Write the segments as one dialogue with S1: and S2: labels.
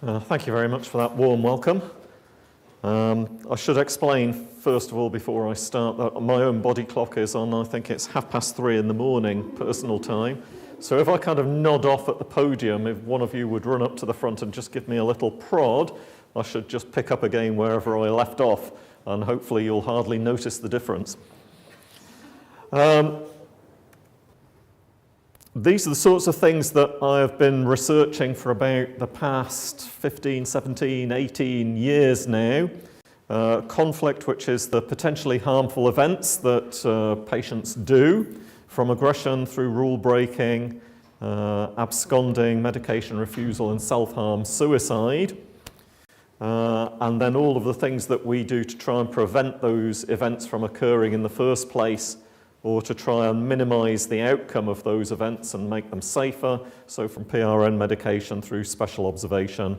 S1: Thank you very much for that warm welcome. I should explain, first of all, before I start, that my own body clock is on, I think it's 3:30 in the morning, personal time. So if I kind of nod off at the podium, if one of you would run up to the front and just give me a little prod, I should just pick up again wherever I left off, and hopefully you'll hardly notice the difference. These are the sorts of things that I have been researching for about the past 15, 17, 18 years now. Conflict, which is the potentially harmful events that patients do, from aggression through rule breaking, absconding, medication refusal and self-harm, suicide. And then all of the things that we do to try and prevent those events from occurring in the first place, or to try and minimize the outcome of those events and make them safer. So from PRN medication through special observation,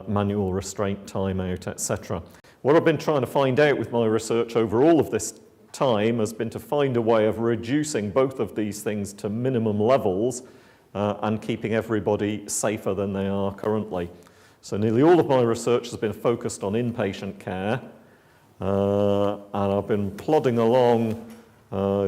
S1: manual restraint, timeout, etc. What I've been trying to find out with my research over all of this time has been to find a way of reducing both of these things to minimum levels and keeping everybody safer than they are currently. So nearly all of my research has been focused on inpatient care, and I've been plodding along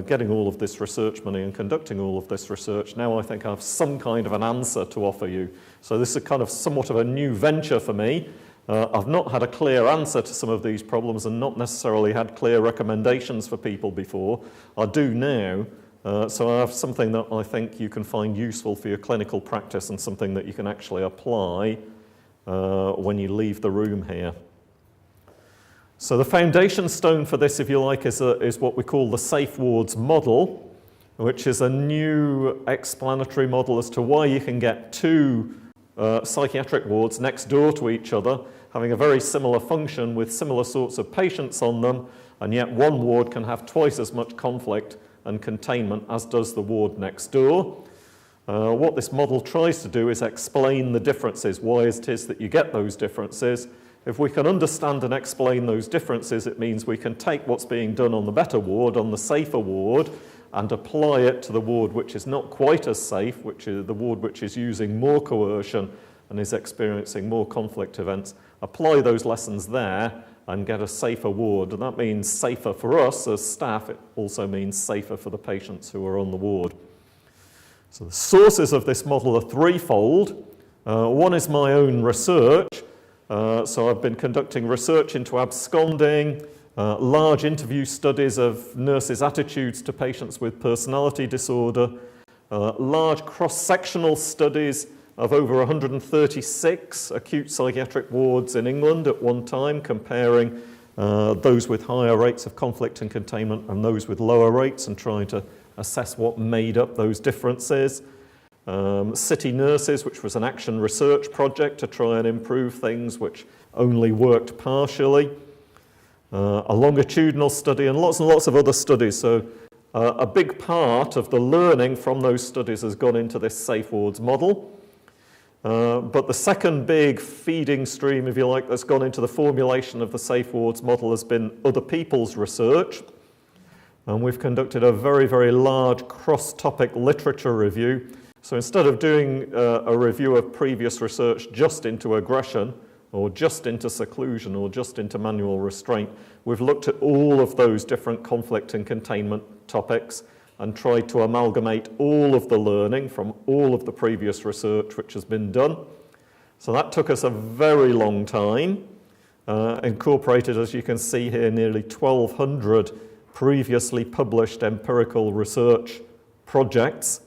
S1: getting all of this research money and conducting all of this research. Now I think I have some kind of an answer to offer you. So this is kind of somewhat of a new venture for me. I've not had a clear answer to some of these problems and not necessarily had clear recommendations for people before. I do now. So I have something that I think you can find useful for your clinical practice and something that you can actually apply when you leave the room here. So the foundation stone for this, if you like, is what we call the Safewards model, which is a new explanatory model as to why you can get two psychiatric wards next door to each other, having a very similar function with similar sorts of patients on them, and yet one ward can have twice as much conflict and containment as does the ward next door. What this model tries to do is explain the differences, why it is that you get those differences. If we can understand and explain those differences, it means we can take what's being done on the better ward, on the safer ward, and apply it to the ward which is not quite as safe, which is the ward which is using more coercion and is experiencing more conflict events. Apply those lessons there and get a safer ward. And that means safer for us as staff. It also means safer for the patients who are on the ward. So the sources of this model are threefold. One is my own research. So I've been conducting research into absconding, large interview studies of nurses' attitudes to patients with personality disorder, large cross-sectional studies of over 136 acute psychiatric wards in England at one time, comparing those with higher rates of conflict and containment and those with lower rates, and trying to assess what made up those differonces. City Nurses, which was an action research project to try and improve things which only worked partially. A longitudinal study and lots of other studies. So a big part of the learning from those studies has gone into this Safewards model. But the second big feeding stream, if you like, that's gone into the formulation of the Safewards model has been other people's research. And we've conducted a very, very large cross-topic literature review. So instead of doing a review of previous research just into aggression, or just into seclusion, or just into manual restraint, we've looked at all of those different conflict and containment topics and tried to amalgamate all of the learning from all of the previous research which has been done. So that took us a very long time, incorporated, as you can see here, nearly 1,200 previously published empirical research projects.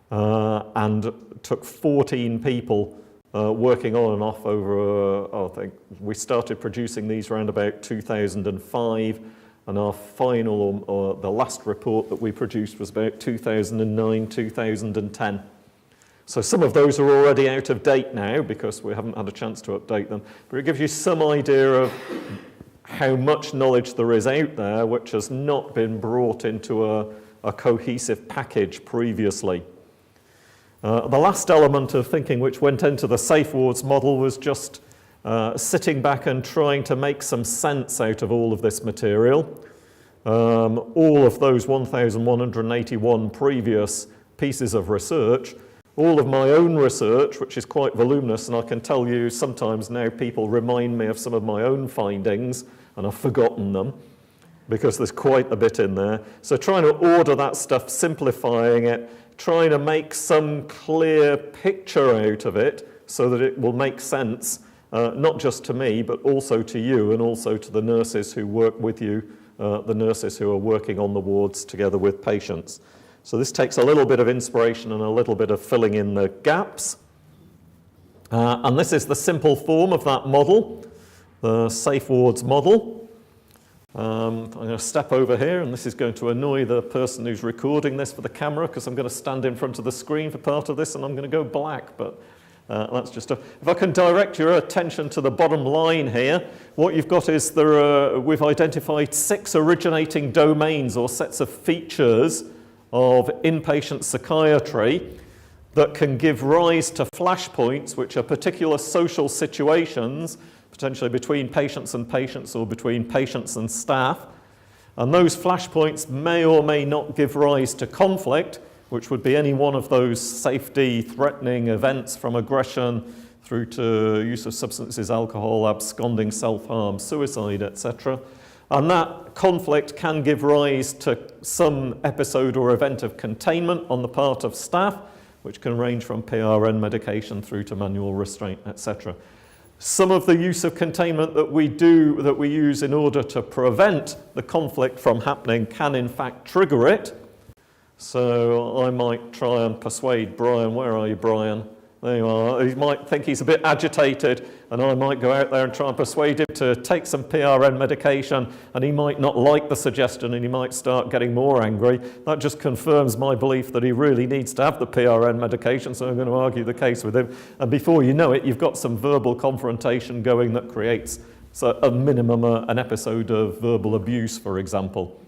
S1: And took 14 people working on and off over, I think we started producing these around about 2005, and our final, or the last report that we produced was about 2009, 2010. So some of those are already out of date now because we haven't had a chance to update them, but it gives you some idea of how much knowledge there is out there which has not been brought into a cohesive package previously. The last element of thinking which went into the Safewards model was just sitting back and trying to make some sense out of all of this material. All of those 1,181 previous pieces of research all of my own research, which is quite voluminous, and I can tell you sometimes now people remind me of some of my own findings, and I've forgotten them, because there's quite a bit in there. So trying to order that stuff, simplifying it, trying to make some clear picture out of it so that it will make sense, not just to me, but also to you and also to the nurses who work with you, the nurses who are working on the wards together with patients. So this takes a little bit of inspiration and a little bit of filling in the gaps. And this is the simple form of that model, the Safewards model. I'm going to step over here, and this is going to annoy the person who's recording this for the camera, because I'm going to stand in front of the screen for part of this, and I'm going to go black, but that's just if I can direct your attention to the bottom line here, what you've got is we've identified 6 originating domains or sets of features of inpatient psychiatry that can give rise to flashpoints, which are particular social situations, potentially between patients and patients or between patients and staff. And those flashpoints may or may not give rise to conflict, which would be any one of those safety-threatening events from aggression through to use of substances, alcohol, absconding, self-harm, suicide, etc. And that conflict can give rise to some episode or event of containment on the part of staff, which can range from PRN medication through to manual restraint, etc. Some of the use of containment that we use in order to prevent the conflict from happening can in fact trigger it. So I might try and persuade Brian. Where are you, Brian? There you are. He might think he's a bit agitated, and I might go out there and try and persuade him to take some PRN medication, and he might not like the suggestion, and he might start getting more angry. That just confirms my belief that he really needs to have the PRN medication, so I'm going to argue the case with him. And before you know it, you've got some verbal confrontation going that creates a minimum, an episode of verbal abuse, for example.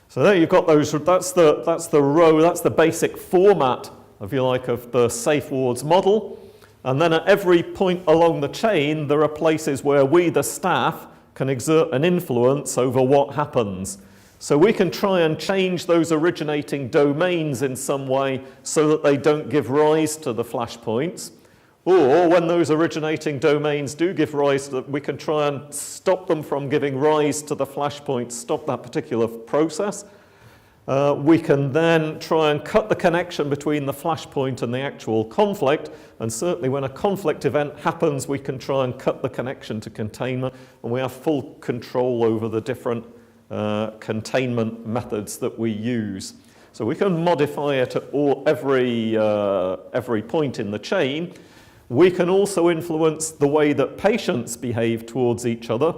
S1: So there you've got those. That's the basic format, if you like, of the Safewards model. And then at every point along the chain, there are places where we, the staff, can exert an influence over what happens. So we can try and change those originating domains in some way so that they don't give rise to the flashpoints. Or when those originating domains do give rise to them, we can try and stop them from giving rise to the flashpoints, stop that particular process. We can then try and cut the connection between the flashpoint and the actual conflict, and certainly when a conflict event happens, we can try and cut the connection to containment, and we have full control over the different containment methods that we use. So we can modify it at every point in the chain. We can also influence the way that patients behave towards each other,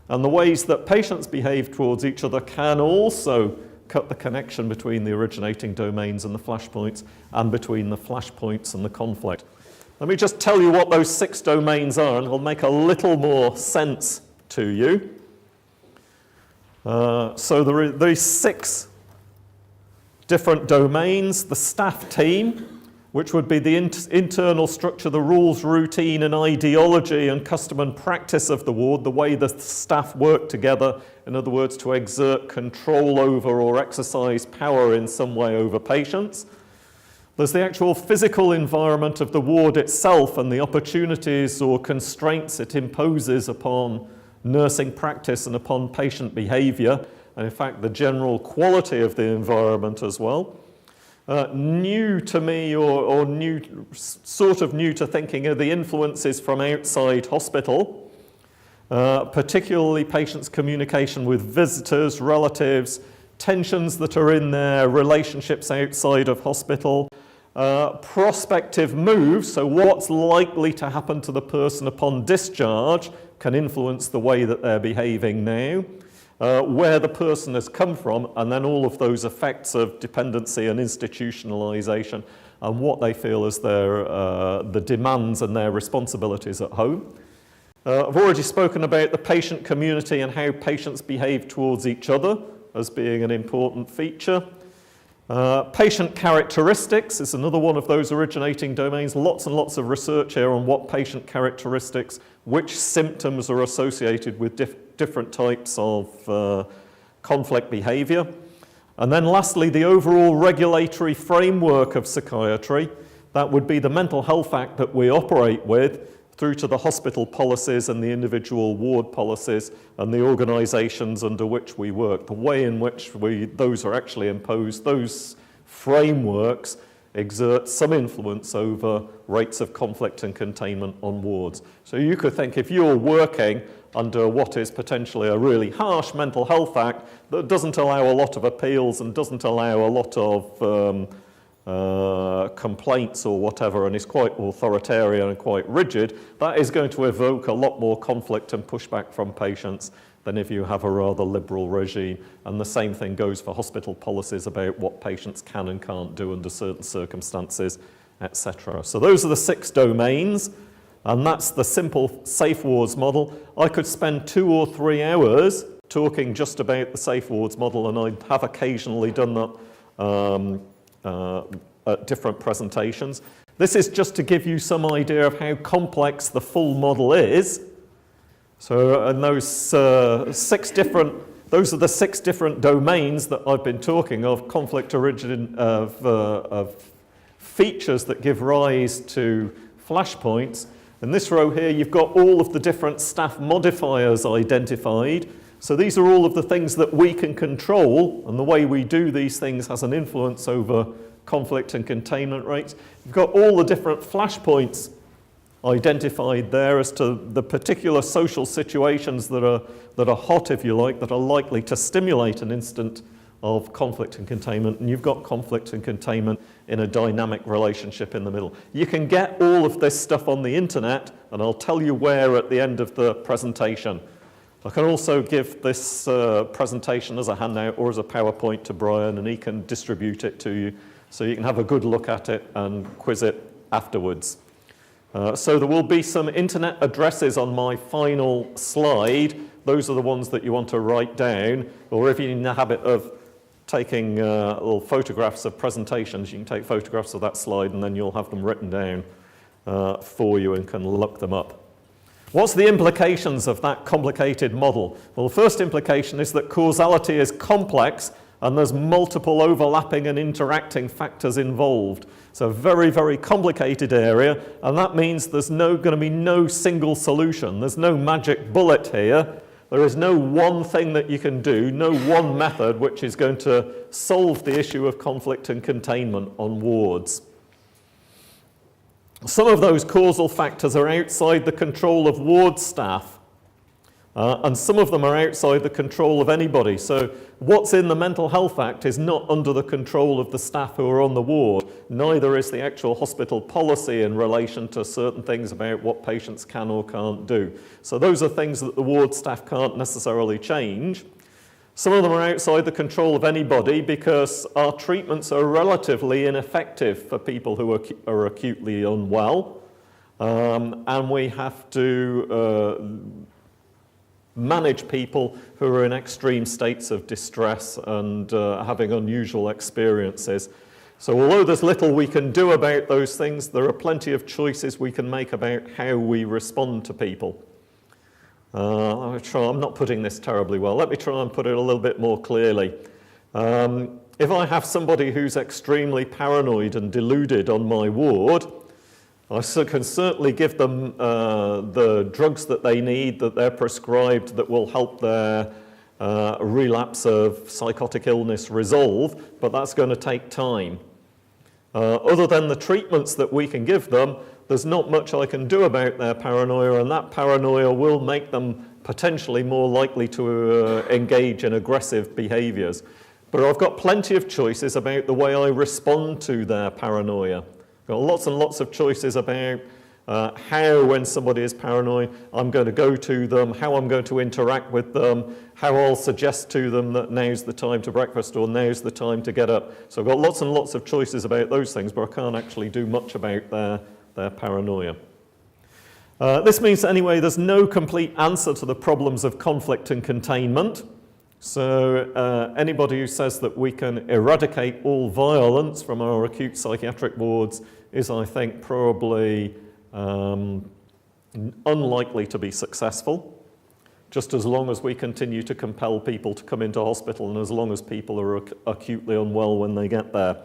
S1: and the ways that patients behave towards each other can also cut the connection between the originating domains and the flashpoints, and between the flashpoints and the conflict. Let me just tell you what those 6 domains are, and it'll make a little more sense to you. So there are these 6 different domains. The staff team, which would be the internal structure, the rules, routine and ideology and custom and practice of the ward, the way the staff work together, in other words, to exert control over or exercise power in some way over patients. There's the actual physical environment of the ward itself and the opportunities or constraints it imposes upon nursing practice and upon patient behaviour, and in fact the general quality of the environment as well. New to me, or sort of new to thinking, are the influences from outside hospital, particularly patients' communication with visitors, relatives, tensions that are in their relationships outside of hospital, prospective moves, so what's likely to happen to the person upon discharge can influence the way that they're behaving now. Where the person has come from, and then all of those effects of dependency and institutionalization and what they feel as the demands and their responsibilities at home. I've already spoken about the patient community and how patients behave towards each other as being an important feature. Patient characteristics is another one of those originating domains. Lots and lots of research here on what patient characteristics, which symptoms are associated with different types of conflict behavior. And then lastly, the overall regulatory framework of psychiatry. That would be the Mental Health Act that we operate with, through to the hospital policies and the individual ward policies and the organisations under which we work. The way in which those are actually imposed, those frameworks exert some influence over rates of conflict and containment on wards. So you could think if you're working under what is potentially a really harsh Mental Health Act that doesn't allow a lot of appeals and doesn't allow a lot of complaints or whatever, and is quite authoritarian and quite rigid, that is going to evoke a lot more conflict and pushback from patients than if you have a rather liberal regime. And the same thing goes for hospital policies about what patients can and can't do under certain circumstances, etc. So those are the 6 domains, and that's the simple Safewards model. I could spend 2 or 3 hours talking just about the Safewards model, and I have occasionally done that at different presentations. This is just to give you some idea of how complex the full model is. So, and those 6 different, those are the 6 different domains that I've been talking of, conflict origin of features that give rise to flashpoints. In this row here, you've got all of the different staff modifiers identified. So these are all of the things that we can control, and the way we do these things has an influence over conflict and containment rates. You've got all the different flashpoints identified there as to the particular social situations that are hot, if you like, that are likely to stimulate an instant of conflict and containment, and you've got conflict and containment in a dynamic relationship in the middle. You can get all of this stuff on the internet, and I'll tell you where at the end of the presentation. I can also give this presentation as a handout or as a PowerPoint to Brian, and he can distribute it to you so you can have a good look at it and quiz it afterwards. So there will be some internet addresses on my final slide. Those are the ones that you want to write down, or if you're in the habit of taking little photographs of presentations, you can take photographs of that slide and then you'll have them written down for you and can look them up. What's the implications of that complicated model? Well, the first implication is that causality is complex and there's multiple overlapping and interacting factors involved. It's a very, very complicated area, and that means there's going to be no single solution. There's no magic bullet here. There is no one thing that you can do, no one method which is going to solve the issue of conflict and containment on wards. Some of those causal factors are outside the control of ward staff, and some of them are outside the control of anybody. So what's in the Mental Health Act is not under the control of the staff who are on the ward. Neither is the actual hospital policy in relation to certain things about what patients can or can't do. So those are things that the ward staff can't necessarily change. Some of them are outside the control of anybody because our treatments are relatively ineffective for people who are acutely unwell, and we have to manage people who are in extreme states of distress and having unusual experiences. So although there's little we can do about those things, there are plenty of choices we can make about how we respond to people. I'm not putting this terribly well. Let me try and put it a little bit more clearly. If I have somebody who's extremely paranoid and deluded on my ward, I can certainly give them the drugs that they need, that they're prescribed, that will help their relapse of psychotic illness resolve, but that's going to take time. Other than the treatments that we can give them, there's not much I can do about their paranoia, and that paranoia will make them potentially more likely to engage in aggressive behaviours. But I've got plenty of choices about the way I respond to their paranoia. I've got lots and lots of choices about how, when somebody is paranoid, I'm going to go to them, how I'm going to interact with them, how I'll suggest to them that now's the time to breakfast or now's the time to get up. So I've got lots and lots of choices about those things, but I can't actually do much about their paranoia. This means that anyway, there's no complete answer to the problems of conflict and containment. So anybody who says that we can eradicate all violence from our acute psychiatric wards is, I think, probably unlikely to be successful. just as long as we continue to compel people to come into hospital and as long as people are acutely unwell when they get there.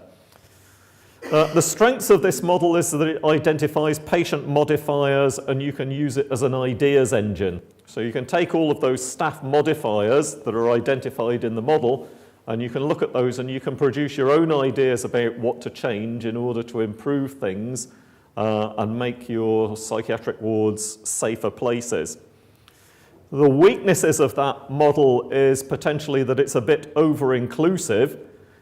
S1: The strengths of this model is that it identifies patient modifiers and you can use it as an ideas engine. So you can take all of those staff modifiers that are identified in the model and you can look at those and you can produce your own ideas about what to change in order to improve things and make your psychiatric wards safer places. The weaknesses of that model is potentially that it's a bit over-inclusive.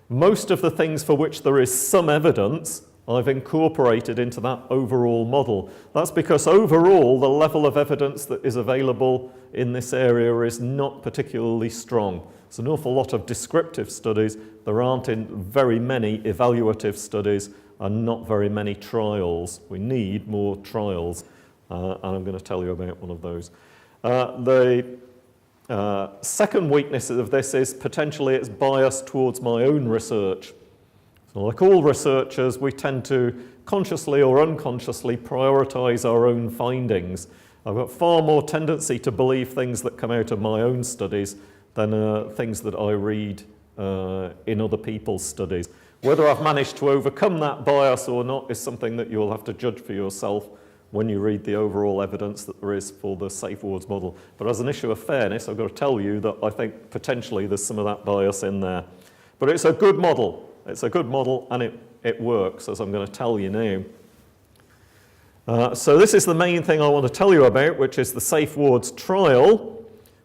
S1: Most of the things for which there is some evidence I've incorporated into that overall model. That's because overall the level of evidence that is available in this area is not particularly strong. There's an awful lot of descriptive studies. There aren't very many evaluative studies and not very many trials. We need more trials, and I'm going to tell you about one of those. The second weakness of this is potentially its bias towards my own research. So like all researchers, we tend to consciously or unconsciously prioritize our own findings. I've got far more tendency to believe things that come out of my own studies than things that I read in other people's studies. Whether I've managed to overcome that bias or not is something that you'll have to judge for yourself when you read the overall evidence that there is for the Safewards model. But as an issue of fairness, I've got to tell you that I think potentially there's some of that bias in there. But it's a good model. It's a good model and it works, as I'm going to tell you now. So this is the main thing I want to tell you about, which is the Safewards trial.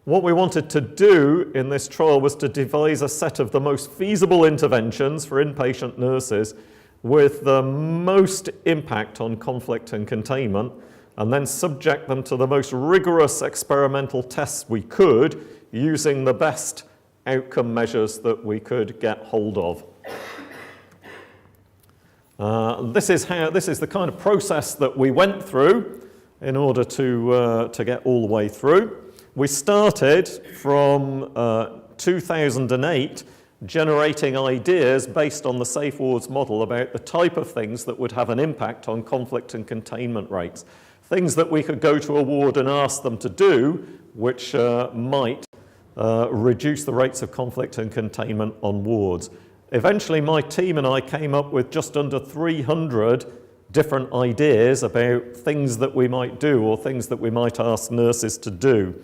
S1: What we wanted to do in this trial was to devise a set of the most feasible interventions for inpatient nurses with the most impact on conflict and containment, and then subject them to the most rigorous experimental tests we could using the best outcome measures that we could get hold of. This is the kind of process that we went through in order to get all the way through. We started from 2008 generating ideas based on the Safewards model about the type of things that would have an impact on conflict and containment rates. Things that we could go to a ward and ask them to do, which might reduce the rates of conflict and containment on wards. Eventually, my team and I came up with just under 300 different ideas about things that we might do or things that we might ask nurses to do,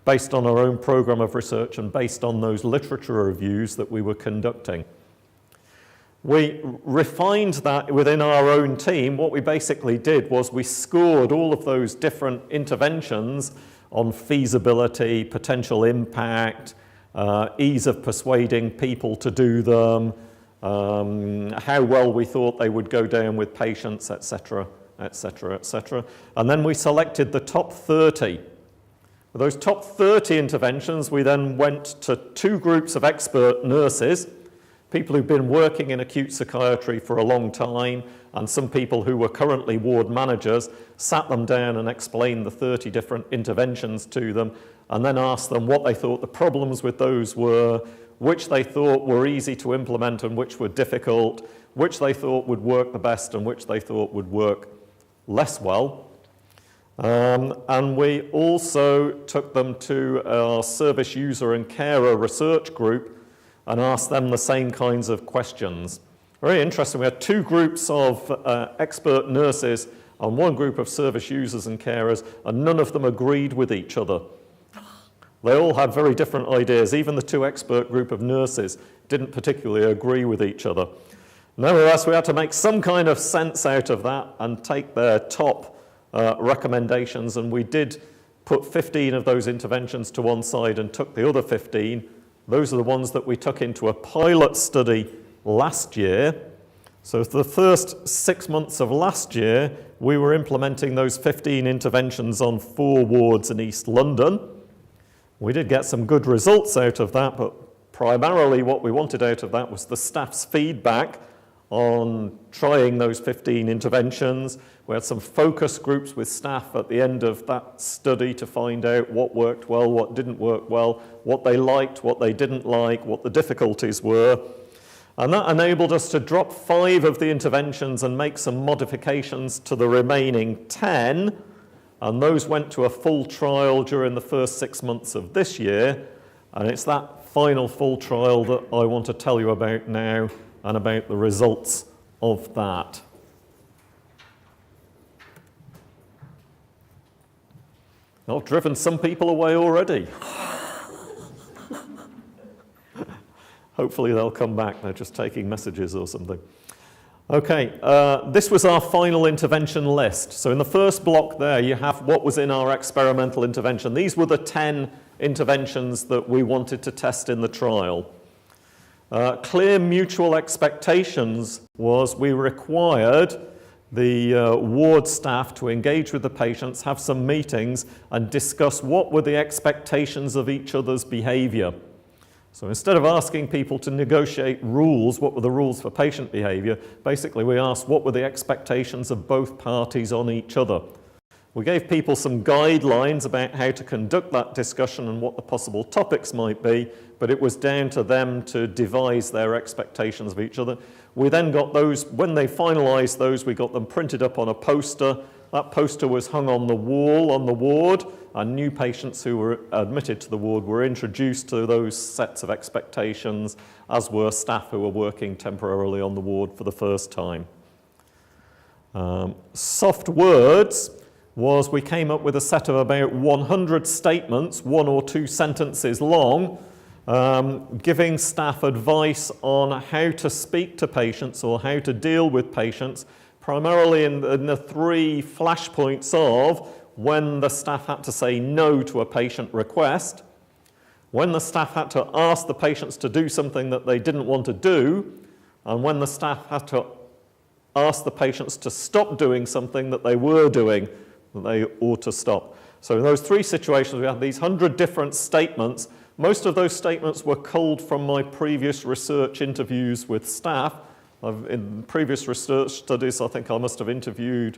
S1: based on our own program of research and based on those literature reviews that we were conducting. We refined that within our own team. What we basically did was we scored all of those different interventions on feasibility, potential impact, ease of persuading people to do them, how well we thought they would go down with patients, etc., etc., etc. And then we selected the top 30. With those top 30 interventions, we then went to 2 groups of expert nurses, people who've been working in acute psychiatry for a long time, and some people who were currently ward managers, sat them down and explained the 30 different interventions to them, and then asked them what they thought the problems with those were, which they thought were easy to implement and which were difficult, which they thought would work the best and which they thought would work less well. And we also took them to our service user and carer research group and asked them the same kinds of questions. Very interesting. We had 2 groups of expert nurses and 1 group of service users and carers, and none of them agreed with each other. They all had very different ideas. Even the 2 expert group of nurses didn't particularly agree with each other. Nevertheless, we had to make some kind of sense out of that and take their top recommendations, and we did put 15 of those interventions to one side and took the other 15. Those are the ones that we took into a pilot study last year. So for the first 6 months of last year, we were implementing those 15 interventions on 4 wards in East London. We did get some good results out of that, but primarily what we wanted out of that was the staff's feedback on trying those 15 interventions. We had some focus groups with staff at the end of that study to find out what worked well, what didn't work well, what they liked, what they didn't like, what the difficulties were. And that enabled us to drop 5 of the interventions and make some modifications to the remaining 10. and those went to a full trial during the first 6 months of this year, and it's that final full trial that I want to tell you about now and about the results of that. I've driven some people away already. Hopefully they'll come back. They're just taking messages or something. Okay, this was our final intervention list. So in the first block there, you have what was in our experimental intervention. These were the 10 interventions that we wanted to test in the trial. Clear mutual expectations was we required the ward staff to engage with the patients, have some meetings, and discuss what were the expectations of each other's behaviour. So instead of asking people to negotiate rules, what were the rules for patient behaviour, basically we asked what were the expectations of both parties on each other. We gave people some guidelines about how to conduct that discussion and what the possible topics might be, but it was down to them to devise their expectations of each other. We then got those, when they finalised those, we got them printed up on a poster. That poster was hung on the wall on the ward, and new patients who were admitted to the ward were introduced to those sets of expectations, as were staff who were working temporarily on the ward for the first time. Soft words was we came up with a set of about 100 statements, 1 or 2 sentences long, giving staff advice on how to speak to patients or how to deal with patients, primarily in the 3 flashpoints of when the staff had to say no to a patient request, when the staff had to ask the patients to do something that they didn't want to do, and when the staff had to ask the patients to stop doing something that they were doing that they ought to stop. So in those 3 situations, we had these 100 different statements. Most of those statements were culled from my previous research interviews with staff. In previous research studies, I think I must have interviewed,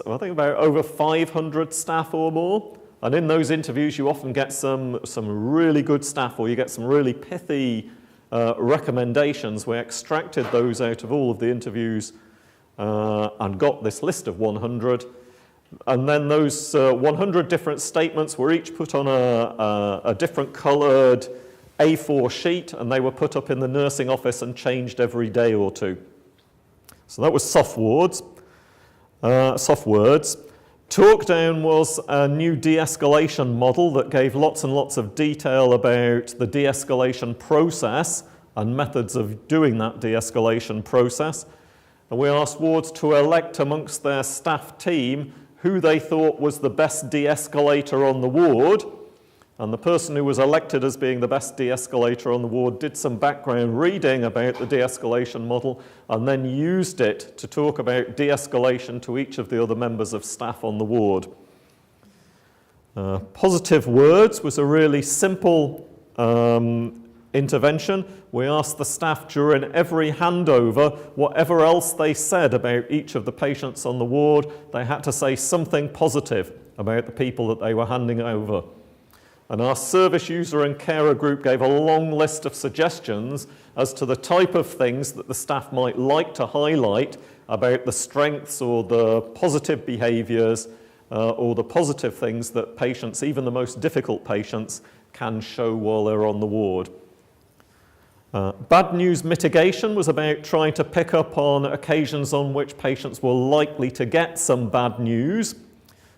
S1: about over 500 staff or more. And in those interviews, you often get some really good staff, or you get some really pithy recommendations. We extracted those out of all of the interviews and got this list of 100. And then those 100 different statements were each put on a different coloured A4 sheet, and they were put up in the nursing office and changed every day or 2. So that was soft words. Talk down was a new de-escalation model that gave lots and lots of detail about the de-escalation process and methods of doing that de-escalation process. And we asked wards to elect amongst their staff team who they thought was the best de-escalator on the ward. And the person who was elected as being the best de-escalator on the ward did some background reading about the de-escalation model and then used it to talk about de-escalation to each of the other members of staff on the ward. Positive words was a really simple intervention. We asked the staff during every handover, whatever else they said about each of the patients on the ward, they had to say something positive about the people that they were handing over. And our service user and carer group gave a long list of suggestions as to the type of things that the staff might like to highlight about the strengths or the positive behaviours or the positive things that patients, even the most difficult patients, can show while they're on the ward. Bad news mitigation was about trying to pick up on occasions on which patients were likely to get some bad news.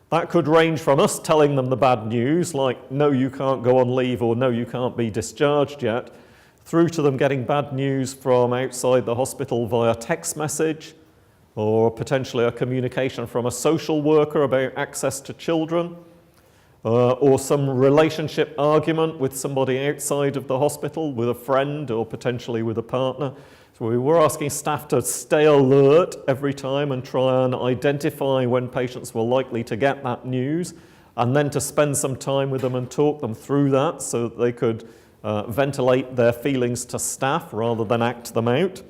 S1: That could range from us telling them the bad news, like, no, you can't go on leave, or no, you can't be discharged yet, through to them getting bad news from outside the hospital via text message, or potentially a communication from a social worker about access to children, or some relationship argument with somebody outside of the hospital, with a friend or potentially with a partner. So we were asking staff to stay alert every time and try and identify when patients were likely to get that news, and then to spend some time with them and talk them through that so that they could ventilate their feelings to staff rather than act them out.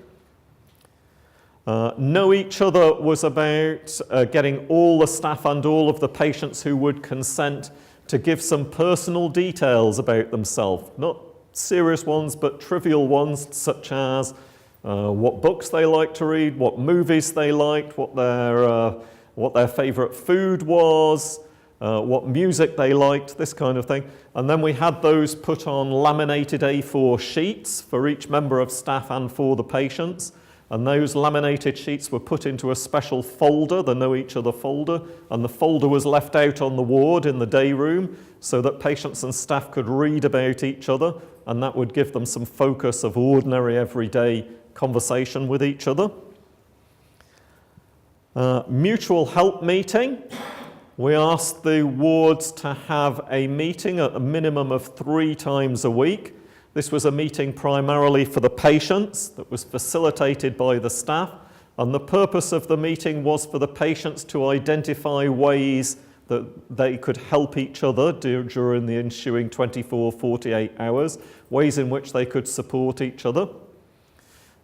S1: Know each other was about getting all the staff and all of the patients who would consent to give some personal details about themselves. Not serious ones, but trivial ones, such as what books they liked to read, what movies they liked, what their what their favourite food was, what music they liked, this kind of thing. And then we had those put on laminated A4 sheets for each member of staff and for the patients. And those laminated sheets were put into a special folder, the Know Each Other folder, and the folder was left out on the ward in the day room so that patients and staff could read about each other, and that would give them some focus of ordinary everyday conversation with each other. Mutual help meeting. We asked the wards to have a meeting at a minimum of 3 times a week. This was a meeting primarily for the patients that was facilitated by the staff, and the purpose of the meeting was for the patients to identify ways that they could help each other during the ensuing 24, 48 hours, ways in which they could support each other.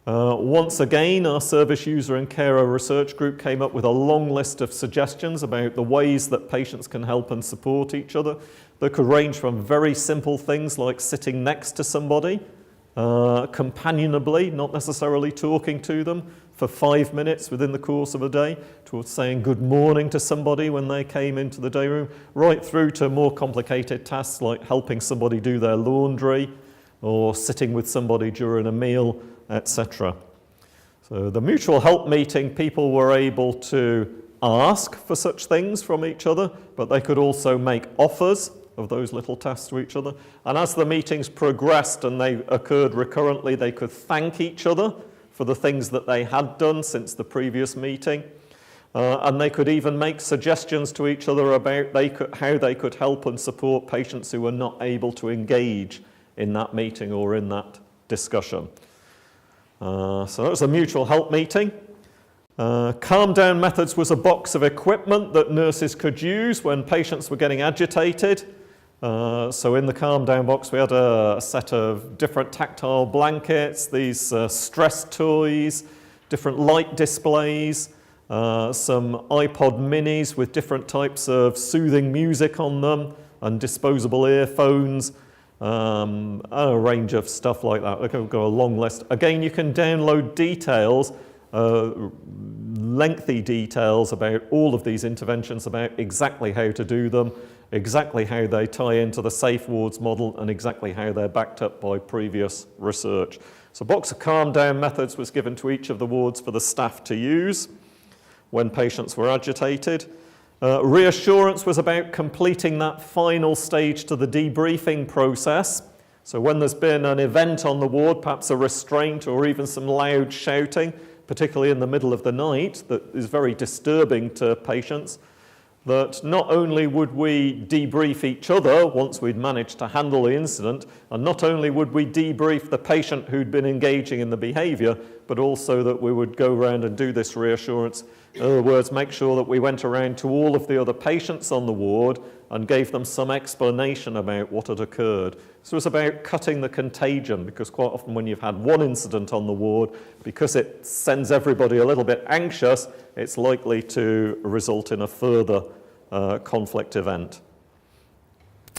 S1: Once again, our service user and carer research group came up with a long list of suggestions about the ways that patients can help and support each other. That could range from very simple things like sitting next to somebody, companionably, not necessarily talking to them for 5 minutes within the course of a day, towards saying good morning to somebody when they came into the day room, right through to more complicated tasks like helping somebody do their laundry or sitting with somebody during a meal, etc. So the mutual help meeting, people were able to ask for such things from each other, but they could also make offers of those little tasks to each other. And as the meetings progressed and they occurred recurrently, they could thank each other for the things that they had done since the previous meeting. And they could even make suggestions to each other about how they could help and support patients who were not able to engage in that meeting or in that discussion. So that was a mutual help meeting. Calm down methods was a box of equipment that nurses could use when patients were getting agitated. So in the calm down box we had a set of different tactile blankets, these stress toys, different light displays, some iPod minis with different types of soothing music on them and disposable earphones, a range of stuff like that. We've got a long list. Again, you can download details, lengthy details about all of these interventions, about exactly how to do them, exactly how they tie into the Safewards model, and exactly how they're backed up by previous research. So a box of calm down methods was given to each of the wards for the staff to use when patients were agitated. Reassurance was about completing that final stage to the debriefing process. So when there's been an event on the ward, perhaps a restraint or even some loud shouting, particularly in the middle of the night, that is very disturbing to patients, that not only would we debrief each other once we'd managed to handle the incident, and not only would we debrief the patient who'd been engaging in the behaviour, but also that we would go around and do this reassurance. In other words, make sure that we went around to all of the other patients on the ward and gave them some explanation about what had occurred. So it's about cutting the contagion, because quite often when you've had one incident on the ward, because it sends everybody a little bit anxious, it's likely to result in a further conflict event.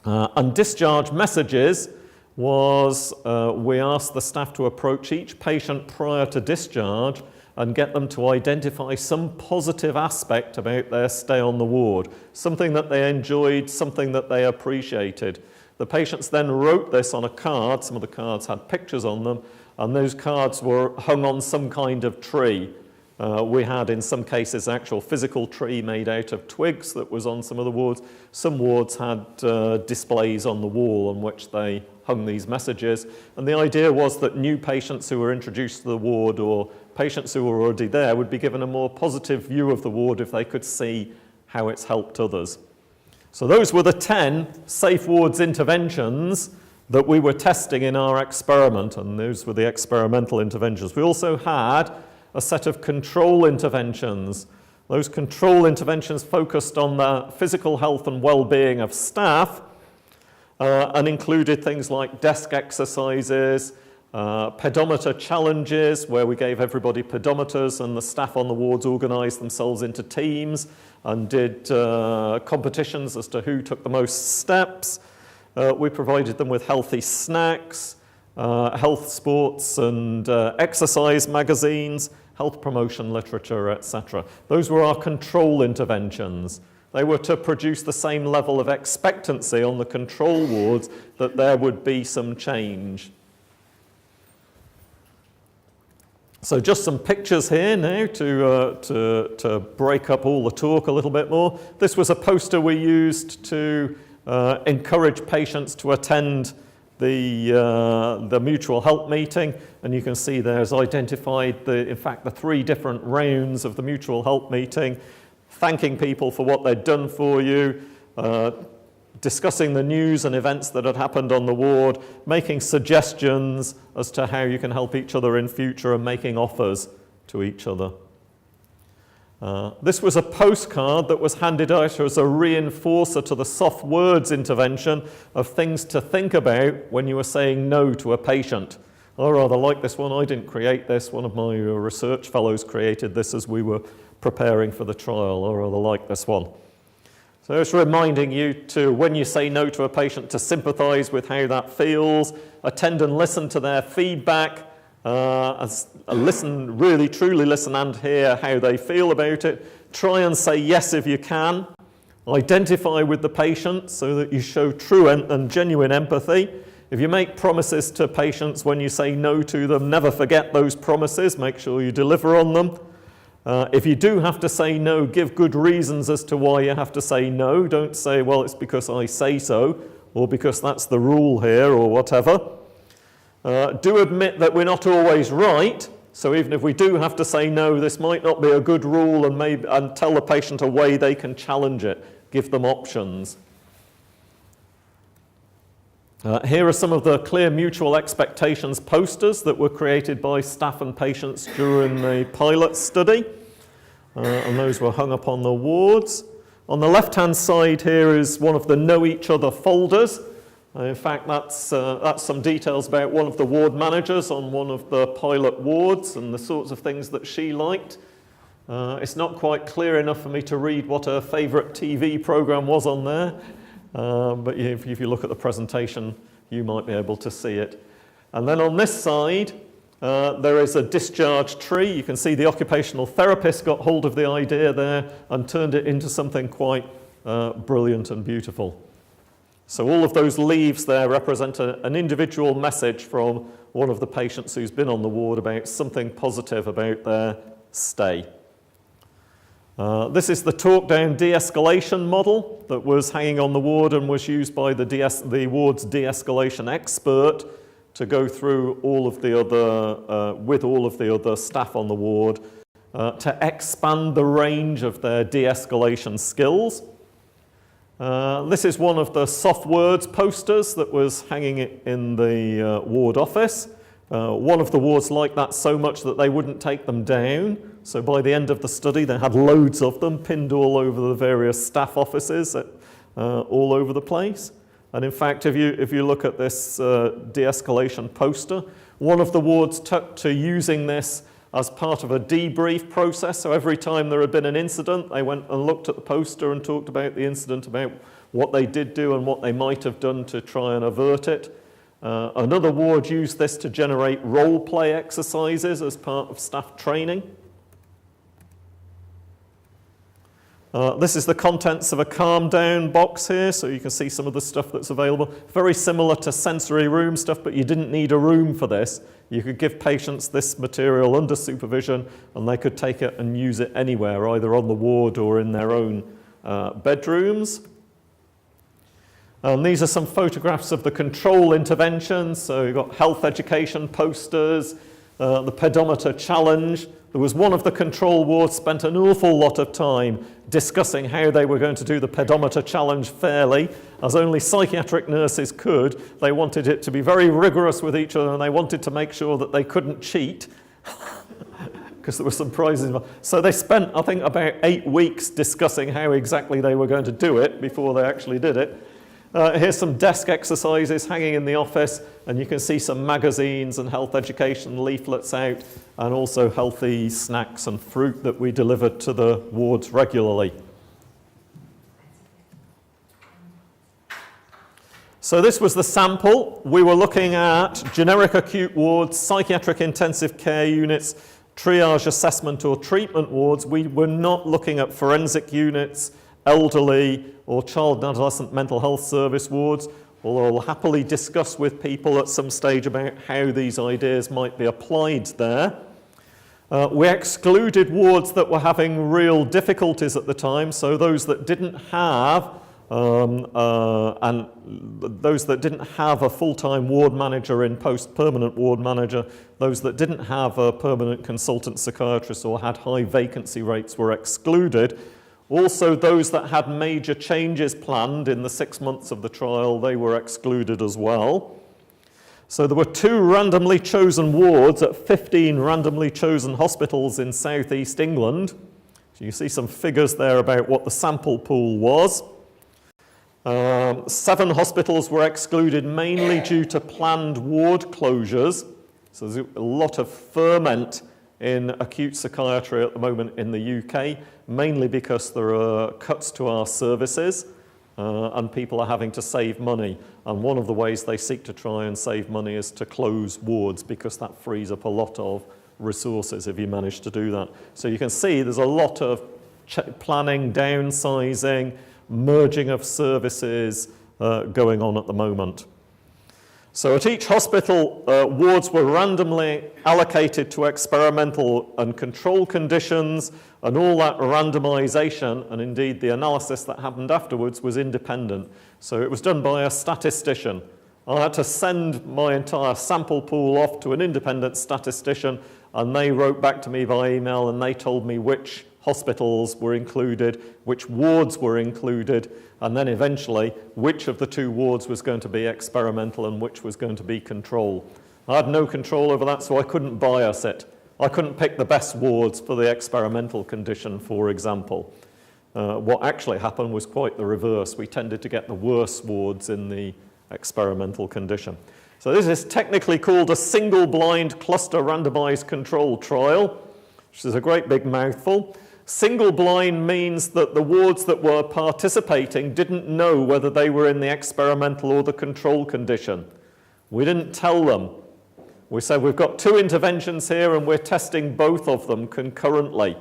S1: And discharge messages was, we asked the staff to approach each patient prior to discharge and get them to identify some positive aspect about their stay on the ward, something that they enjoyed, something that they appreciated. The patients then wrote this on a card. Some of the cards had pictures on them, and those cards were hung on some kind of tree. We had, in some cases, an actual physical tree made out of twigs that was on some of the wards. Some wards had displays on the wall on which they hung these messages. And the idea was that new patients who were introduced to the ward or patients who were already there would be given a more positive view of the ward if they could see how it's helped others. So those were the 10 Safewards interventions that we were testing in our experiment, and those were the experimental interventions. We also had a set of control interventions. Those control interventions focused on the physical health and well-being of staff and included things like desk exercises, pedometer challenges, where we gave everybody pedometers and the staff on the wards organised themselves into teams and did competitions as to who took the most steps. We provided them with healthy snacks, health, sports and exercise magazines, health promotion literature, etc. Those were our control interventions. They were to produce the same level of expectancy on the control wards that there would be some change. So just some pictures here now to break up all the talk a little bit more. This was a poster we used to encourage patients to attend the mutual help meeting, and you can see there's identified, in fact, the 3 different rounds of the mutual help meeting, thanking people for what they'd done for you, discussing the news and events that had happened on the ward, making suggestions as to how you can help each other in future, and making offers to each other. This was a postcard that was handed out as a reinforcer to the soft words intervention of things to think about when you were saying no to a patient. I rather like this one. I didn't create this. One of my research fellows created this as we were preparing for the trial. I rather like this one. So it's reminding you to, when you say no to a patient, to sympathise with how that feels, attend and listen to their feedback, listen, really truly listen and hear how they feel about it. Try and say yes if you can. Identify with the patient so that you show true and genuine empathy. If you make promises to patients when you say no to them, never forget those promises. Make sure you deliver on them. If you do have to say no, give good reasons as to why you have to say no. Don't say, well, it's because I say so, or because that's the rule here, or whatever. Do admit that we're not always right. So even if we do have to say no, this might not be a good rule, and tell the patient a way they can challenge it. Give them options. Here are some of the clear mutual expectations posters that were created by staff and patients during the pilot study. And those were hung up on the wards. On the left-hand side here is one of the Know Each Other folders. In fact, that's some details about one of the ward managers on one of the pilot wards and the sorts of things that she liked. It's not quite clear enough for me to read what her favourite TV programme was on there. But if you look at the presentation, you might be able to see it. And then on this side, there is a discharge tree. You can see the occupational therapist got hold of the idea there and turned it into something quite brilliant and beautiful. So all of those leaves there represent an individual message from one of the patients who's been on the ward about something positive about their stay. This is the talk-down de-escalation model that was hanging on the ward and was used by the ward's de-escalation expert to go through all of the other, with all of the other staff on the ward to expand the range of their de-escalation skills. This is one of the soft words posters that was hanging in the ward office. One of the wards liked that so much that they wouldn't take them down. So by the end of the study, they had loads of them pinned all over the various staff offices all over the place. And in fact, if you look at this de-escalation poster, one of the wards took to using this as part of a debrief process. So every time there had been an incident, they went and looked at the poster and talked about the incident, about what they did do and what they might have done to try and avert it. Another ward used this to generate role play exercises as part of staff training. This is the contents of a calm down box here, so you can see some of the stuff that's available. Very similar to sensory room stuff, but you didn't need a room for this. You could give patients this material under supervision and they could take it and use it anywhere, either on the ward or in their own bedrooms. And these are some photographs of the control interventions. So you've got health education posters, the pedometer challenge. There was one of the control wards spent an awful lot of time discussing how they were going to do the pedometer challenge fairly, as only psychiatric nurses could. They wanted it to be very rigorous with each other, and they wanted to make sure that they couldn't cheat, because there were some prizes involved. So they spent, I think, about 8 weeks discussing how exactly they were going to do it before they actually did it. Here's some desk exercises hanging in the office, and you can see some magazines and health education leaflets out, and also healthy snacks and fruit that we delivered to the wards regularly. So this was the sample. We were looking at generic acute wards, psychiatric intensive care units, triage, assessment or treatment wards, we were not looking at forensic units, elderly or child and adolescent mental health service wards, although I'll happily discuss with people at some stage about how these ideas might be applied there. We excluded wards that were having real difficulties at the time, so those that didn't have a full-time ward manager in post, permanent ward manager, those that didn't have a permanent consultant psychiatrist or had high vacancy rates were excluded. Also, those that had major changes planned in the 6 months of the trial, they were excluded as well. So there were 2 randomly chosen wards at 15 randomly chosen hospitals in South East England. So you see some figures there about what the sample pool was. 7 hospitals were excluded mainly due to planned ward closures. So there's a lot of ferment in acute psychiatry at the moment in the UK, mainly because there are cuts to our services and people are having to save money. And one of the ways they seek to try and save money is to close wards, because that frees up a lot of resources if you manage to do that. So you can see there's a lot of planning, downsizing, merging of services going on at the moment. So at each hospital, wards were randomly allocated to experimental and control conditions, and all that randomization, and indeed the analysis that happened afterwards, was independent. So it was done by a statistician. I had to send my entire sample pool off to an independent statistician, and they wrote back to me by email and they told me which hospitals were included, which wards were included, and then eventually which of the 2 wards was going to be experimental and which was going to be control. I had no control over that, so I couldn't bias it. I couldn't pick the best wards for the experimental condition, for example. What actually happened was quite the reverse. We tended to get the worst wards in the experimental condition. So this is technically called a single-blind cluster randomized control trial, which is a great big mouthful. Single blind means that the wards that were participating didn't know whether they were in the experimental or the control condition. We didn't tell them. We said we've got 2 interventions here and we're testing both of them concurrently.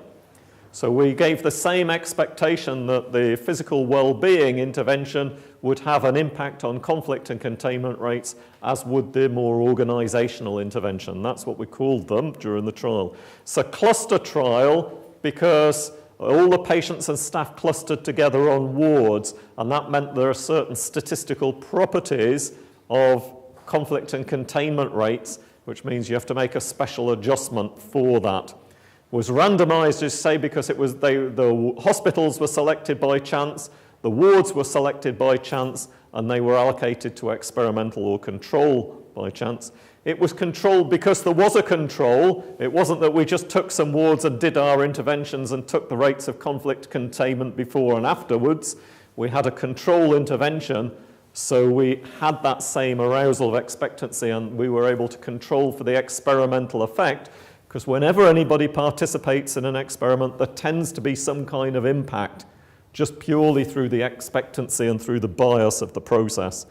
S1: So we gave the same expectation that the physical well-being intervention would have an impact on conflict and containment rates, as would the more organisational intervention. That's what we called them during the trial. It's a cluster trial because all the patients and staff clustered together on wards, and that meant there are certain statistical properties of conflict and containment rates, which means you have to make a special adjustment for that. It was randomized, as say, because it was the hospitals were selected by chance, the wards were selected by chance, and they were allocated to experimental or control by chance. It was controlled because there was a control. It wasn't that we just took some wards and did our interventions and took the rates of conflict containment before and afterwards. We had a control intervention, so we had that same arousal of expectancy, and we were able to control for the experimental effect, because whenever anybody participates in an experiment, there tends to be some kind of impact, just purely through the expectancy and through the bias of the process.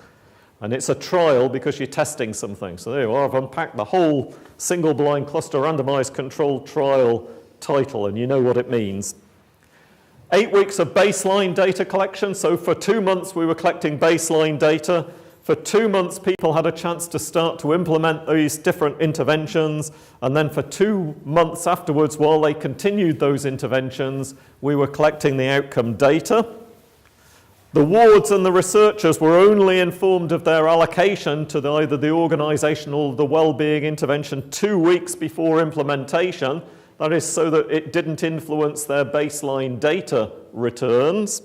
S1: And it's a trial because you're testing something. So there you are, I've unpacked the whole single-blind cluster randomized controlled trial title, and you know what it means. 8 weeks of baseline data collection. So for 2 months we were collecting baseline data. For 2 months people had a chance to start to implement these different interventions, and then for 2 months afterwards, while they continued those interventions, we were collecting the outcome data. The wards and the researchers were only informed of their allocation to either the organisational or the wellbeing intervention 2 weeks before implementation. That is so that it didn't influence their baseline data returns.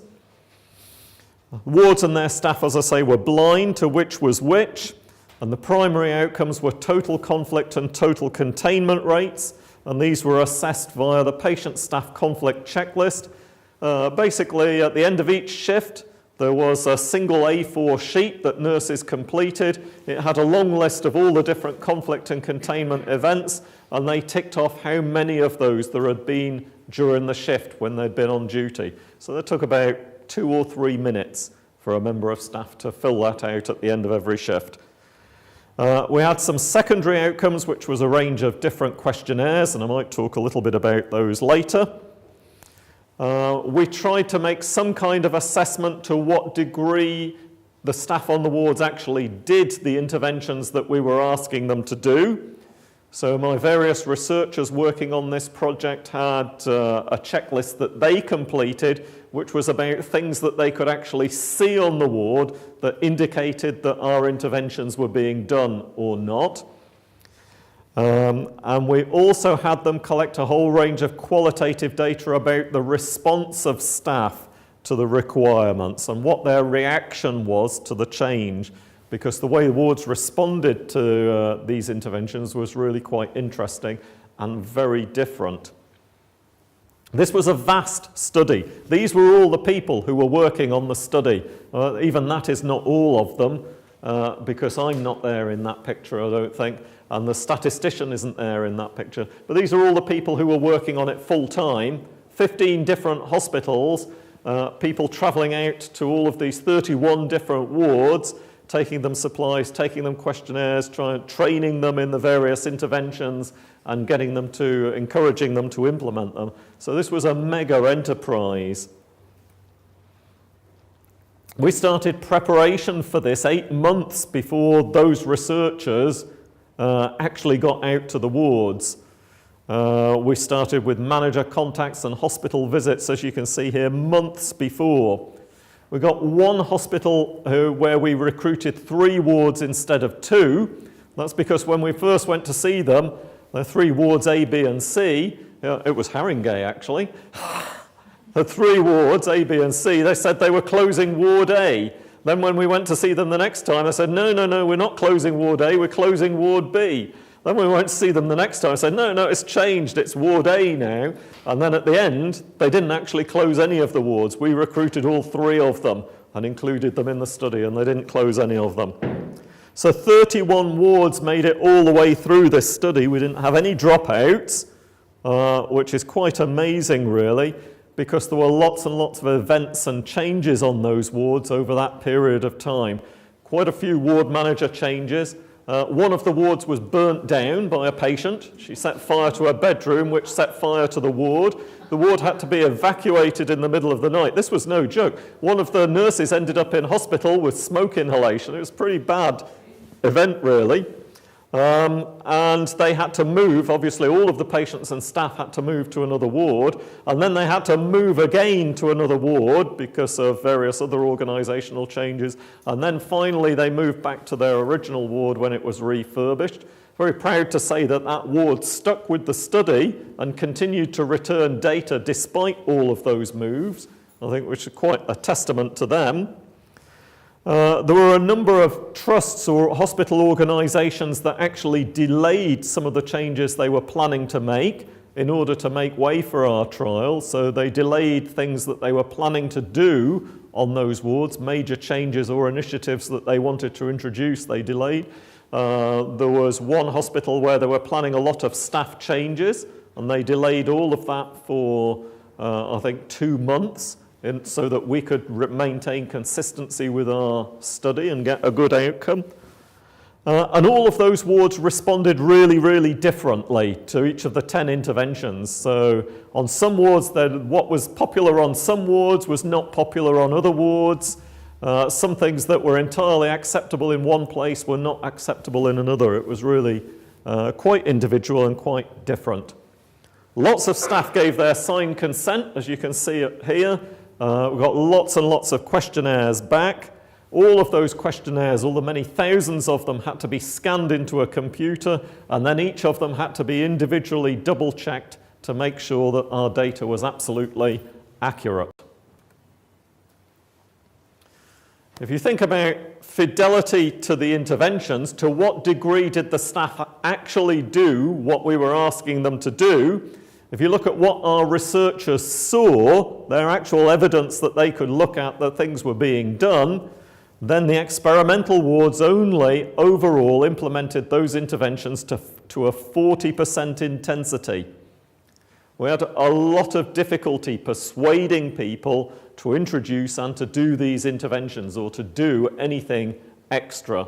S1: Wards and their staff, as I say, were blind to which was which, and the primary outcomes were total conflict and total containment rates, and these were assessed via the patient-staff conflict checklist. Basically, at the end of each shift, there was a single A4 sheet that nurses completed. It had a long list of all the different conflict and containment events, and they ticked off how many of those there had been during the shift when they'd been on duty. So that took about 2 or 3 minutes for a member of staff to fill that out at the end of every shift. We had some secondary outcomes, which was a range of different questionnaires, and I might talk a little bit about those later. We tried to make some kind of assessment to what degree the staff on the wards actually did the interventions that we were asking them to do. So my various researchers working on this project had a checklist that they completed, which was about things that they could actually see on the ward that indicated that our interventions were being done or not. And we also had them collect a whole range of qualitative data about the response of staff to the requirements and what their reaction was to the change, because the way the wards responded to these interventions was really quite interesting and very different. This was a vast study. These were all the people who were working on the study. Even that is not all of them, because I'm not there in that picture, I don't think, and the statistician isn't there in that picture. But these are all the people who were working on it full time, 15 different hospitals, people travelling out to all of these 31 different wards, taking them supplies, taking them questionnaires, training them in the various interventions and encouraging them to implement them. So this was a mega enterprise. We started preparation for this 8 months before those researchers actually got out to the wards. We started with manager contacts and hospital visits, as you can see here, months before. We got one hospital where we recruited 3 wards instead of 2. That's because when we first went to see them, the 3 wards A, B and C, it was Haringey actually, the 3 wards A, B and C, they said they were closing Ward A. Then when we went to see them the next time, I said, no, we're not closing Ward A, we're closing Ward B. Then we went to see them the next time. I said, no, it's changed. It's Ward A now. And then at the end, they didn't actually close any of the wards. We recruited all 3 of them and included them in the study, and they didn't close any of them. So 31 wards made it all the way through this study. We didn't have any dropouts, which is quite amazing, really, because there were lots and lots of events and changes on those wards over that period of time. Quite a few ward manager changes. One of the wards was burnt down by a patient. She set fire to her bedroom, which set fire to the ward. The ward had to be evacuated in the middle of the night. This was no joke. One of the nurses ended up in hospital with smoke inhalation. It was a pretty bad event, really. And they had to move. Obviously, all of the patients and staff had to move to another ward. And then they had to move again to another ward because of various other organisational changes. And then finally, they moved back to their original ward when it was refurbished. Very proud to say that that ward stuck with the study and continued to return data despite all of those moves, I think, which is quite a testament to them. There were a number of trusts or hospital organisations that actually delayed some of the changes they were planning to make in order to make way for our trial. So they delayed things that they were planning to do on those wards, major changes or initiatives that they wanted to introduce, they delayed. There was one hospital where they were planning a lot of staff changes, and they delayed all of that for, I think, 2 months. So that we could maintain consistency with our study and get a good outcome. And all of those wards responded really, really differently to each of the 10 interventions. So on some wards, what was popular on some wards was not popular on other wards. Some things that were entirely acceptable in one place were not acceptable in another. It was really quite individual and quite different. Lots of staff gave their signed consent, as you can see it here. We've got lots and lots of questionnaires back. All of those questionnaires, all the many thousands of them, had to be scanned into a computer, and then each of them had to be individually double-checked to make sure that our data was absolutely accurate. If you think about fidelity to the interventions, to what degree did the staff actually do what we were asking them to do? If you look at what our researchers saw, their actual evidence that they could look at that things were being done, then the experimental wards only overall implemented those interventions to a 40% intensity. We had a lot of difficulty persuading people to introduce and to do these interventions or to do anything extra.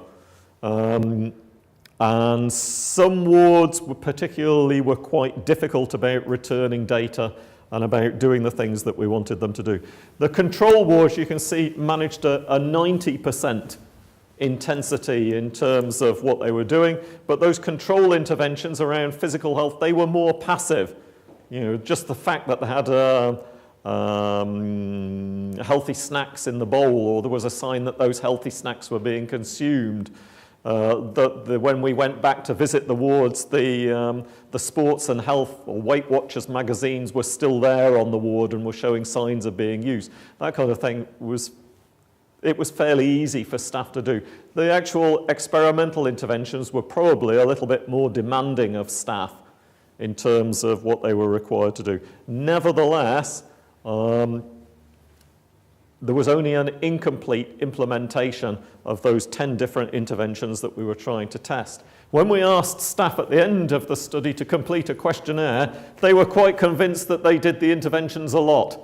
S1: And some wards were quite difficult about returning data and about doing the things that we wanted them to do. The control wards, you can see, managed a 90% intensity in terms of what they were doing, but those control interventions around physical health, they were more passive. You know, just the fact that they had healthy snacks in the bowl, or there was a sign that those healthy snacks were being consumed. When we went back to visit the wards, the sports and health or Weight Watchers magazines were still there on the ward and were showing signs of being used. That kind of thing was fairly easy for staff to do. The actual experimental interventions were probably a little bit more demanding of staff in terms of what they were required to do. Nevertheless, there was only an incomplete implementation of those 10 different interventions that we were trying to test. When we asked staff at the end of the study to complete a questionnaire, they were quite convinced that they did the interventions a lot.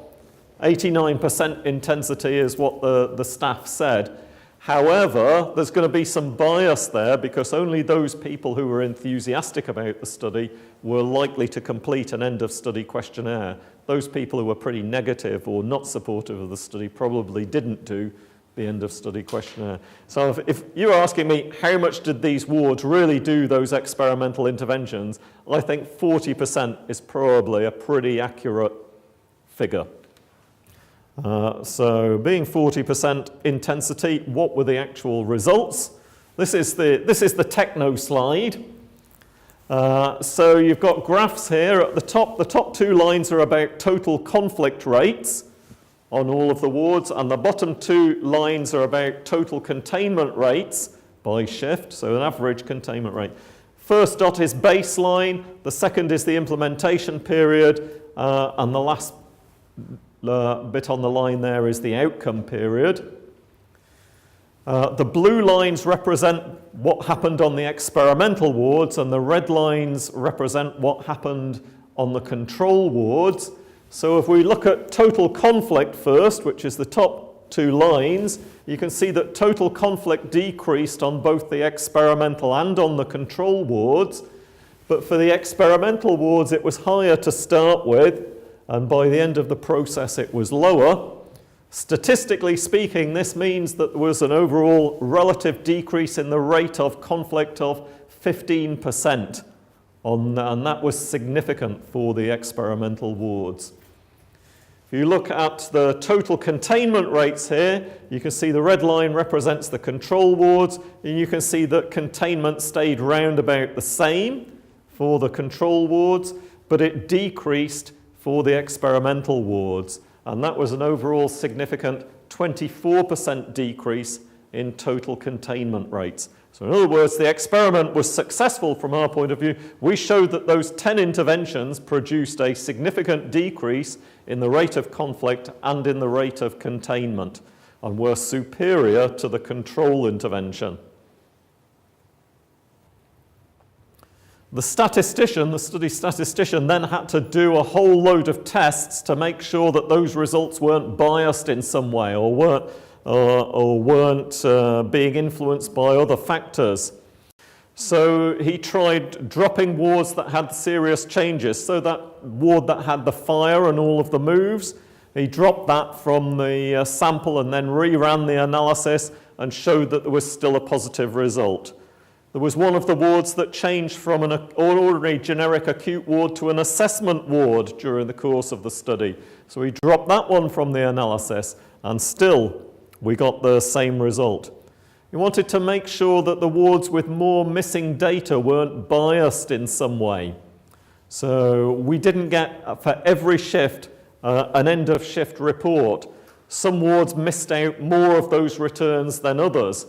S1: 89% intensity is what the staff said. However, there's going to be some bias there because only those people who were enthusiastic about the study were likely to complete an end-of-study questionnaire. Those people who were pretty negative or not supportive of the study probably didn't do the end-of-study questionnaire. So if you're asking me how much did these wards really do those experimental interventions, I think 40% is probably a pretty accurate figure. So being 40% intensity, what were the actual results? This is the techno slide. So you've got graphs here at the top. The top two lines are about total conflict rates on all of the wards, and the bottom two lines are about total containment rates by shift, so an average containment rate. First dot is baseline, the second is the implementation period, and the last bit on the line there is the outcome period. The blue lines represent what happened on the experimental wards, and the red lines represent what happened on the control wards. So if we look at total conflict first, which is the top two lines, you can see that total conflict decreased on both the experimental and on the control wards. But for the experimental wards, it was higher to start with, and by the end of the process, it was lower. Statistically speaking, this means that there was an overall relative decrease in the rate of conflict of 15%, and that was significant for the experimental wards. If you look at the total containment rates here, you can see the red line represents the control wards, and you can see that containment stayed round about the same for the control wards, but it decreased for the experimental wards. And that was an overall significant 24% decrease in total containment rates. So in other words, the experiment was successful from our point of view. We showed that those 10 interventions produced a significant decrease in the rate of conflict and in the rate of containment, and were superior to the control intervention. The statistician, the study statistician, then had to do a whole load of tests to make sure that those results weren't biased in some way or weren't being influenced by other factors. So he tried dropping wards that had serious changes. So that ward that had the fire and all of the moves, he dropped that from the sample and then reran the analysis and showed that there was still a positive result. There was one of the wards that changed from an ordinary generic acute ward to an assessment ward during the course of the study. So we dropped that one from the analysis, and still we got the same result. We wanted to make sure that the wards with more missing data weren't biased in some way. So we didn't get, for every shift, an end-of-shift report. Some wards missed out more of those returns than others.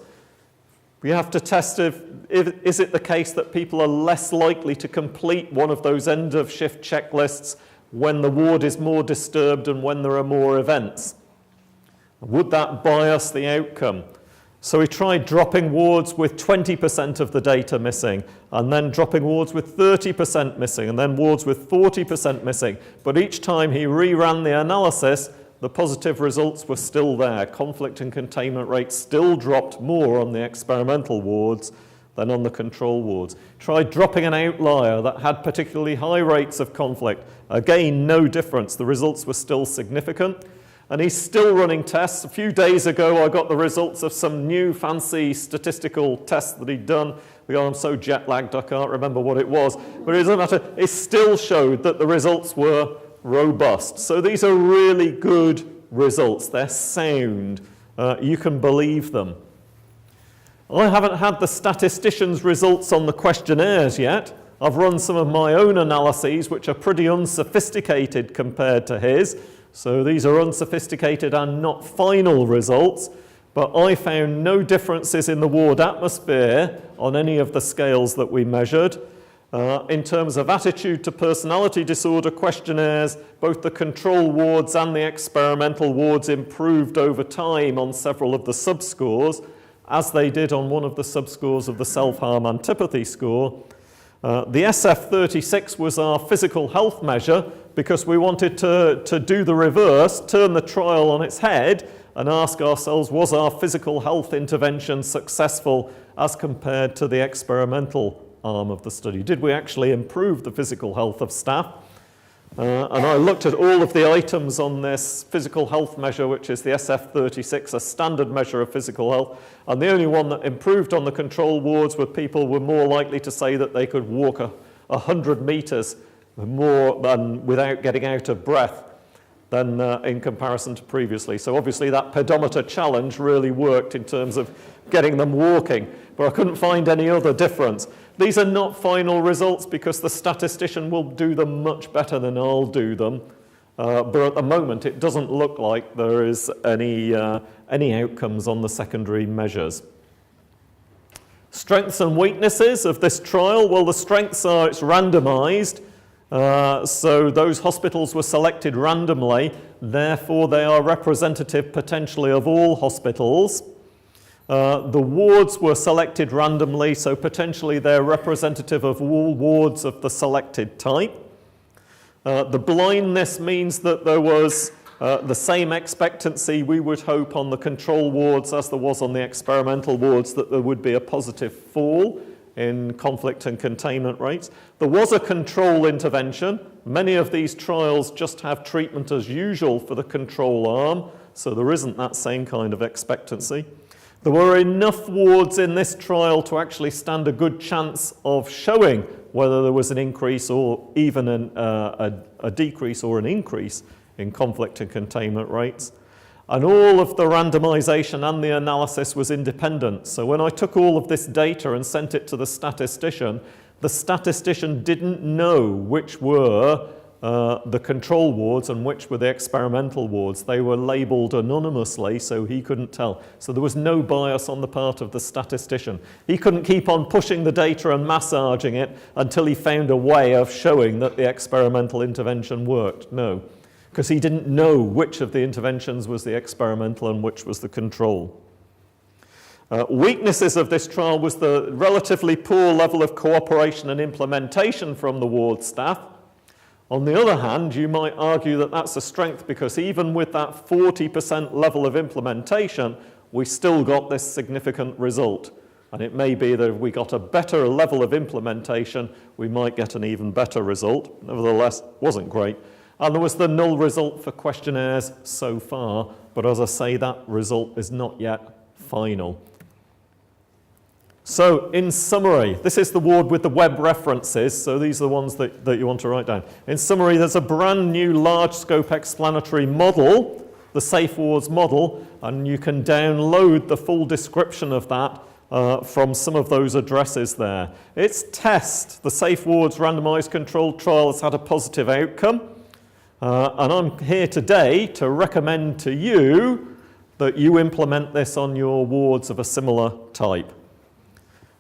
S1: We have to test is it the case that people are less likely to complete one of those end-of-shift checklists when the ward is more disturbed and when there are more events? Would that bias the outcome? So we tried dropping wards with 20% of the data missing, and then dropping wards with 30% missing, and then wards with 40% missing. But each time he reran the analysis, the positive results were still there. Conflict and containment rates still dropped more on the experimental wards, than on the control wards. Tried dropping an outlier that had particularly high rates of conflict. Again, no difference. The results were still significant. And he's still running tests. A few days ago, I got the results of some new fancy statistical tests that he'd done. I'm so jet-lagged, I can't remember what it was. But it doesn't matter. It still showed that the results were robust. So these are really good results. They're sound. You can believe them. I haven't had the statistician's results on the questionnaires yet. I've run some of my own analyses, which are pretty unsophisticated compared to his. So these are unsophisticated and not final results. But I found no differences in the ward atmosphere on any of the scales that we measured. In terms of attitude to personality disorder questionnaires, both the control wards and the experimental wards improved over time on several of the subscores, as they did on one of the subscores of the self-harm antipathy score. The SF36 was our physical health measure because we wanted to do the reverse, turn the trial on its head and ask ourselves, was our physical health intervention successful as compared to the experimental arm of the study? Did we actually improve the physical health of staff? And I looked at all of the items on this physical health measure, which is the SF36, a standard measure of physical health. And the only one that improved on the control wards were people were more likely to say that they could walk 100 meters more than without getting out of breath than in comparison to previously. So obviously that pedometer challenge really worked in terms of getting them walking, but I couldn't find any other difference. These are not final results because the statistician will do them much better than I'll do them. But at the moment, it doesn't look like there is any outcomes on the secondary measures. Strengths and weaknesses of this trial. Well, the strengths are it's randomized. So those hospitals were selected randomly. Therefore, they are representative potentially of all hospitals. The wards were selected randomly, so potentially they're representative of all wards of the selected type. The blindness means that there was the same expectancy we would hope on the control wards as there was on the experimental wards, that there would be a positive fall in conflict and containment rates. There was a control intervention. Many of these trials just have treatment as usual for the control arm, so there isn't that same kind of expectancy. There were enough wards in this trial to actually stand a good chance of showing whether there was an increase or even a decrease or an increase in conflict and containment rates. And all of the randomization and the analysis was independent. So when I took all of this data and sent it to the statistician didn't know which were the control wards and which were the experimental wards. They were labeled anonymously, so he couldn't tell. So there was no bias on the part of the statistician. He couldn't keep on pushing the data and massaging it until he found a way of showing that the experimental intervention worked. No, because he didn't know which of the interventions was the experimental and which was the control. Weaknesses of this trial was the relatively poor level of cooperation and implementation from the ward staff. On the other hand, you might argue that that's a strength because even with that 40% level of implementation, we still got this significant result. And it may be that if we got a better level of implementation, we might get an even better result. Nevertheless, it wasn't great. And there was the null result for questionnaires so far, but as I say, that result is not yet final. So, in summary, this is the ward with the web references, so these are the ones that you want to write down. In summary, there's a brand new large scope explanatory model, the Safewards model, and you can download the full description of that from some of those addresses there. Its test, the Safewards randomized controlled trial, has had a positive outcome, and I'm here today to recommend to you that you implement this on your wards of a similar type.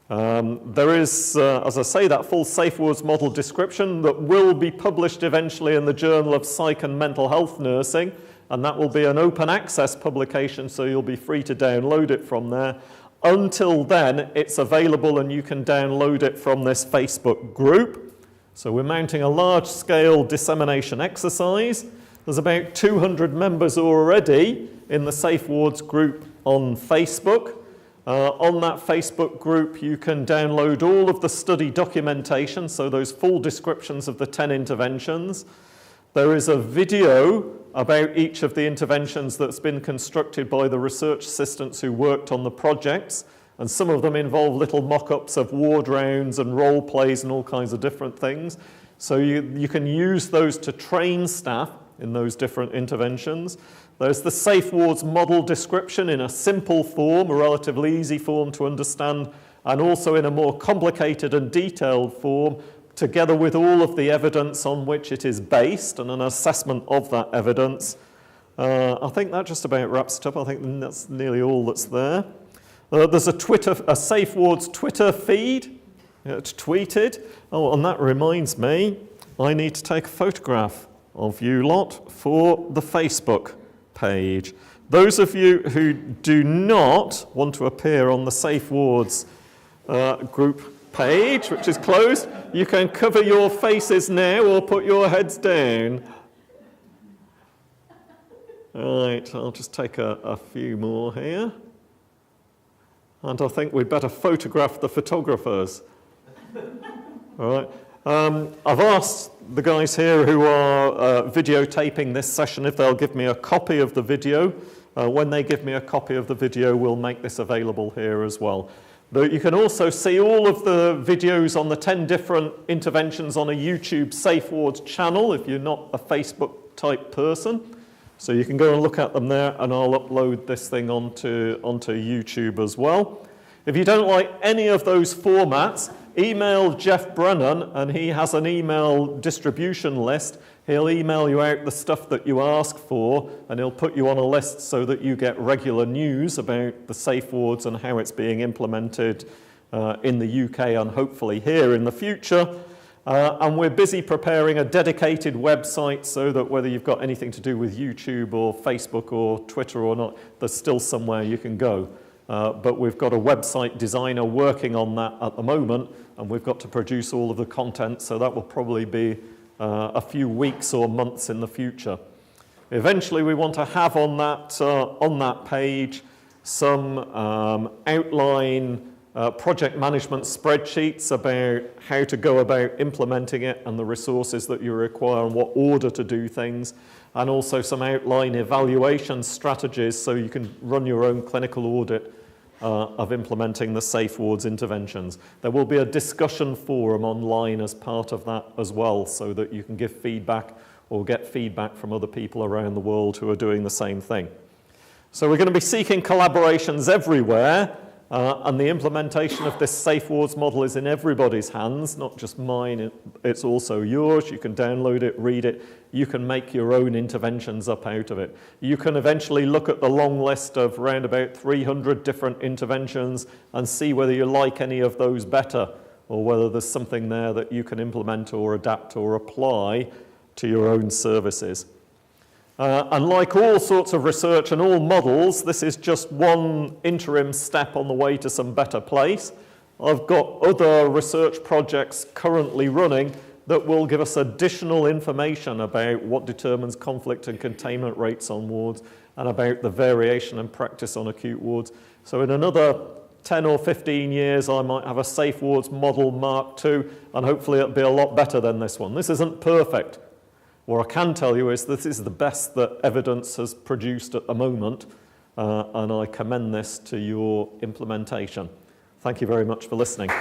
S1: There is, as I say, that full Safewards model description that will be published eventually in the Journal of Psych and Mental Health Nursing, and that will be an open access publication, so you'll be free to download it from there. Until then, it's available and you can download it from this Facebook group. So we're mounting a large-scale dissemination exercise. There's about 200 members already in the Safewards group on Facebook. On that Facebook group, you can download all of the study documentation, so those full descriptions of the 10 interventions. There is a video about each of the interventions that's been constructed by the research assistants who worked on the projects, and some of them involve little mock-ups of ward rounds and role plays and all kinds of different things. So you can use those to train staff in those different interventions. There's the Safewards model description in a simple form, a relatively easy form to understand, and also in a more complicated and detailed form, together with all of the evidence on which it is based and an assessment of that evidence. I think that just about wraps it up. I think that's nearly all that's there. There's a Safewards Twitter feed. It's tweeted. Oh, and that reminds me, I need to take a photograph of you lot for the Facebook page. Those of you who do not want to appear on the Safewards group page, which is closed, you can cover your faces now or put your heads down. Right, I'll just take a few more here. And I think we'd better photograph the photographers. All right. I've asked the guys here who are videotaping this session if they'll give me a copy of the video. When they give me a copy of the video, we'll make this available here as well. But you can also see all of the videos on the 10 different interventions on a YouTube Safewards channel if you're not a Facebook type person. So you can go and look at them there, and I'll upload this thing onto YouTube as well. If you don't like any of those formats, email Jeff Brennan, and he has an email distribution list. He'll email you out the stuff that you ask for, and he'll put you on a list so that you get regular news about the Safewards and how it's being implemented in the UK and hopefully here in the future. And we're busy preparing a dedicated website so that whether you've got anything to do with YouTube or Facebook or Twitter or not, there's still somewhere you can go. But we've got a website designer working on that at the moment, and we've got to produce all of the content, so that will probably be a few weeks or months in the future. Eventually, we want to have on that page some outline project management spreadsheets about how to go about implementing it and the resources that you require and what order to do things, and also some outline evaluation strategies so you can run your own clinical audit of implementing the Safewards interventions. There will be a discussion forum online as part of that as well, so that you can give feedback or get feedback from other people around the world who are doing the same thing. So we're going to be seeking collaborations everywhere, and the implementation of this Safewards model is in everybody's hands, not just mine, it's also yours. You can download it, read it, you can make your own interventions up out of it. You can eventually look at the long list of around about 300 different interventions and see whether you like any of those better, or whether there's something there that you can implement or adapt or apply to your own services. And like all sorts of research and all models, this is just one interim step on the way to some better place. I've got other research projects currently running that will give us additional information about what determines conflict and containment rates on wards and about the variation in practice on acute wards. So in another 10 or 15 years, I might have a Safewards model Mark II, and hopefully it'll be a lot better than this one. This isn't perfect. What I can tell you is this is the best that evidence has produced at the moment, and I commend this to your implementation. Thank you very much for listening.